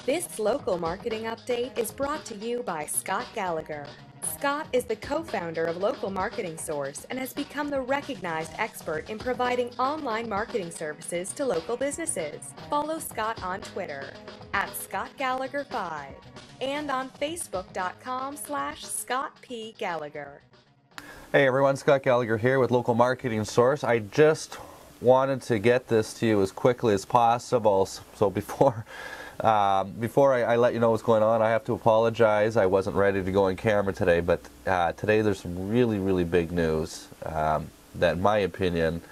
This local marketing update is brought to you by Scott Gallagher. Scott is the co-founder of Local Marketing Source and has become the recognized expert in providing online marketing services to local businesses. Follow Scott on Twitter at ScottGallagher5 and on Facebook.com/ScottPGallagher. Hey everyone, Scott Gallagher here with Local Marketing Source. I just wanted to get this to you as quickly as possible, so before I let you know what's going on, I have to apologize. I wasn't ready to go on camera today, but today there's some really big news that, in my opinion,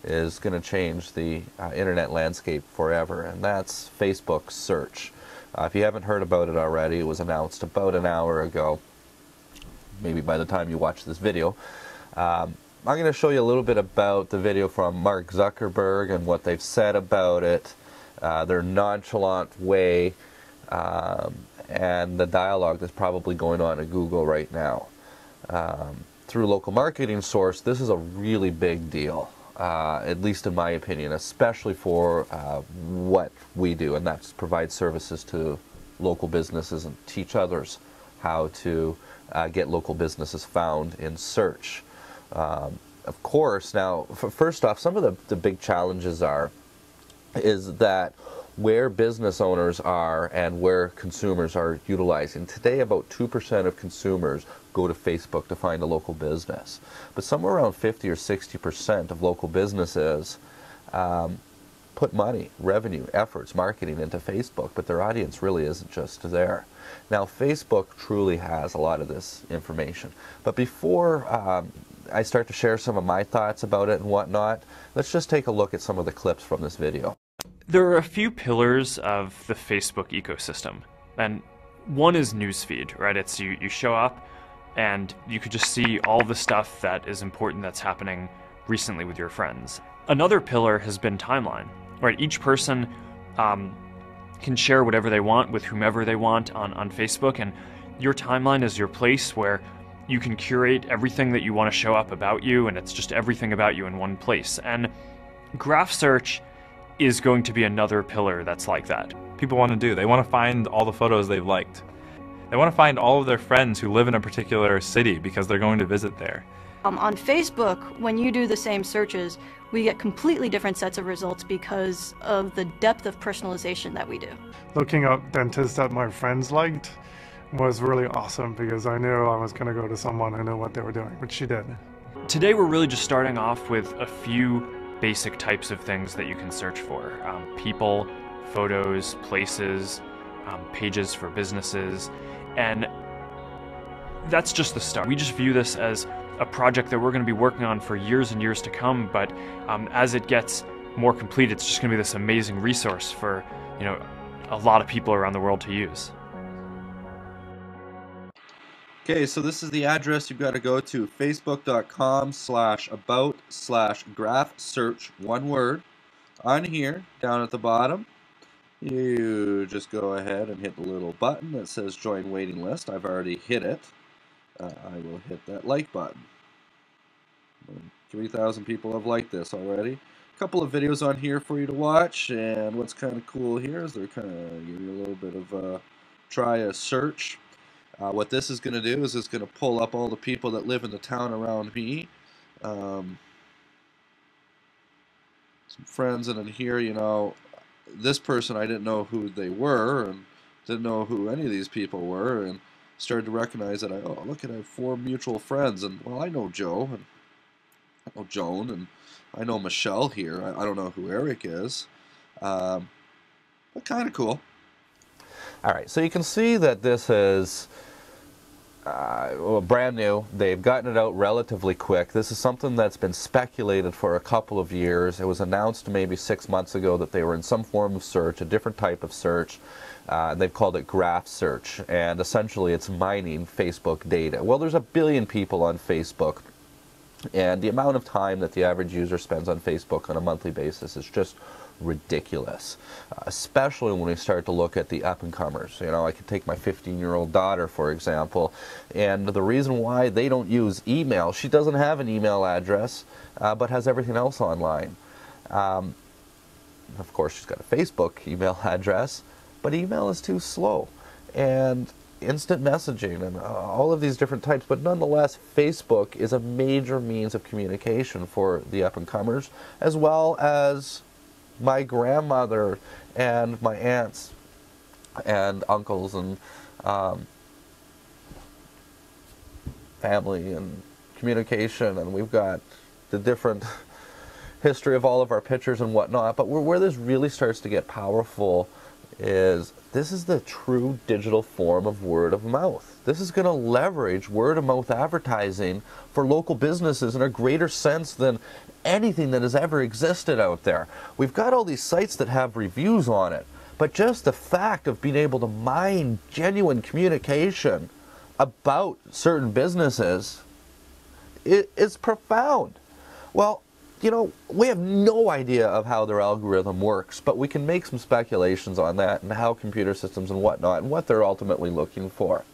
is going to change the internet landscape forever, and that's Facebook search. If you haven't heard about it already, it was announced about an hour ago, maybe by the time you watch this video. I'm going to show you a little bit about the video from Mark Zuckerberg and what they've said about it, their nonchalant way, and the dialogue that's probably going on at Google right now. Through Local Marketing Source, this is a really big deal, at least in my opinion, especially for what we do, and that's provide services to local businesses and teach others how to get local businesses found in search. Of course, now, first off, some of the big challenges is that where business owners are and where consumers are utilizing. Today, about 2% of consumers go to Facebook to find a local business. But somewhere around 50 or 60% of local businesses put money, revenue, efforts, marketing into Facebook, but their audience really isn't just there. Now, Facebook truly has a lot of this information. But before I start to share some of my thoughts about it and whatnot, let's just take a look at some of the clips from this video. There are a few pillars of the Facebook ecosystem, and one is newsfeed, right? It's you show up and you could just see all the stuff that is important that's happening recently with your friends. Another pillar has been timeline, right? Each person can share whatever they want with whomever they want on Facebook, and your timeline is your place where you can curate everything that you want to show up about you, and it's just everything about you in one place. And graph search is going to be another pillar that's like that. People want to do. They want to find all the photos they've liked. They want to find all of their friends who live in a particular city because they're going to visit there. On Facebook, when you do the same searches, we get completely different sets of results because of the depth of personalization that we do. Looking up dentists that my friends liked was really awesome because I knew I was going to go to someone who knew what they were doing, which she did. Today we're really just starting off with a few basic types of things that you can search for. People, photos, places, pages for businesses, and that's just the start. We just view this as a project that we're going to be working on for years and years to come, but as it gets more complete, it's just going to be this amazing resource for, you know, a lot of people around the world to use. Okay, so this is the address you've got to go to, facebook.com/about/graph search, one word. On here, down at the bottom, you just go ahead and hit the little button that says join waiting list. I've already hit it. I will hit that like button. 3,000 people have liked this already. A couple of videos on here for you to watch, and what's kind of cool here is they're kind of giving you a little bit of try a search. What this is going to do is it's going to pull up all the people that live in the town around me. Some friends, and in here, you know, this person, I didn't know who they were and didn't know who any of these people were, and started to recognize that oh, look at, I have 4 mutual friends, and well, I know Joe, and I know Joan, and I know Michelle here. I don't know who Eric is, but kind of cool. All right, so you can see that this is well, brand new. They've gotten it out relatively quick. This is something that's been speculated for a couple of years. It was announced maybe 6 months ago that they were in some form of search, a different type of search. And they've called it graph search, and essentially it's mining Facebook data. Well, there's 1 billion people on Facebook, and the amount of time that the average user spends on Facebook on a monthly basis is just ridiculous, especially when we start to look at the up-and-comers. You know, I could take my 15-year-old daughter, for example, and the reason why they don't use email, she doesn't have an email address, but has everything else online. Of course, she's got a Facebook email address, but email is too slow. And instant messaging and all of these different types, but nonetheless, Facebook is a major means of communication for the up-and-comers, as well as my grandmother and my aunts and uncles and family and communication, and we've got the different history of all of our pictures and whatnot. But where this really starts to get powerful is this is the true digital form of word of mouth. This is going to leverage word of mouth advertising for local businesses in a greater sense than anything that has ever existed out there. We've got all these sites that have reviews on it, but just the fact of being able to mine genuine communication about certain businesses is profound. Well, you know, we have no idea of how their algorithm works, but we can make some speculations on that and how computer systems and whatnot and what they're ultimately looking for.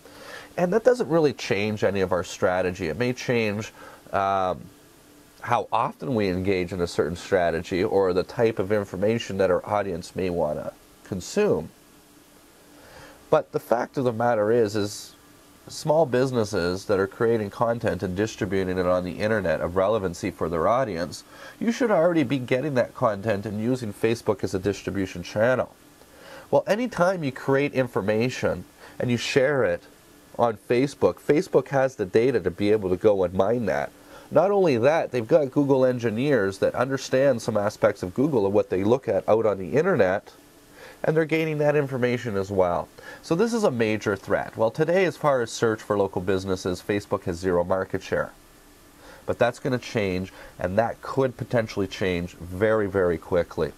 And that doesn't really change any of our strategy. It may change how often we engage in a certain strategy or the type of information that our audience may want to consume. But the fact of the matter is small businesses that are creating content and distributing it on the internet of relevancy for their audience, you should already be getting that content and using Facebook as a distribution channel. Well, anytime you create information and you share it on Facebook, Facebook has the data to be able to go and mine that. Not only that, they've got Google engineers that understand some aspects of Google and what they look at out on the internet, and they're gaining that information as well. So this is a major threat. Well, today, as far as search for local businesses, Facebook has 0 market share. But that's going to change, and that could potentially change very, very quickly.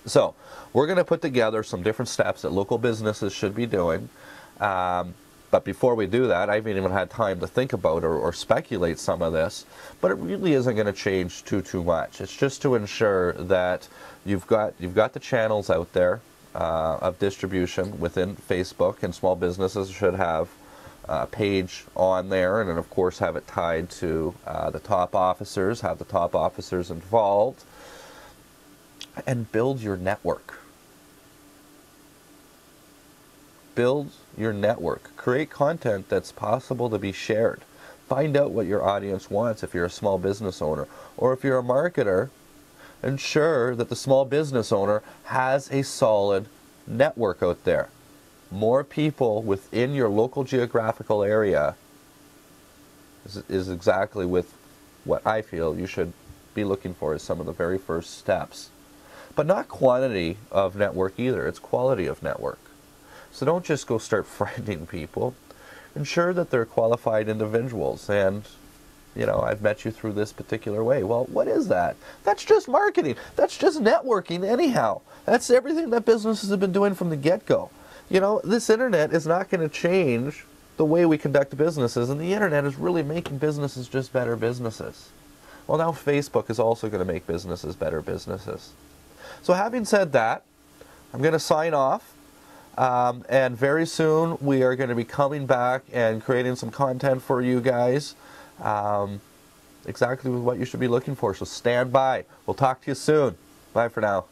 So we're going to put together some different steps that local businesses should be doing. But before we do that, I haven't even had time to think about or speculate some of this. But it really isn't going to change too much. It's just to ensure that you've got the channels out there of distribution within Facebook, and small businesses should have a page on there, and then of course have it tied to the top officers, have the top officers involved, and build your network. Build your network. Create content that's possible to be shared. Find out what your audience wants if you're a small business owner, or if you're a marketer, ensure that the small business owner has a solid network out there. More people within your local geographical area is exactly with what I feel you should be looking for as some of the very first steps. But not quantity of network either, it's quality of network. So don't just go start friending people. Ensure that they're qualified individuals, and you know, I've met you through this particular way. Well, what is that? That's just marketing. That's just networking anyhow. That's everything that businesses have been doing from the get-go. You know, this internet is not going to change the way we conduct businesses, and the internet is really making businesses just better businesses. Well, now Facebook is also going to make businesses better businesses. So having said that, I'm going to sign off. And very soon we are going to be coming back and creating some content for you guys, exactly with what you should be looking for. So stand by. We'll talk to you soon. Bye for now.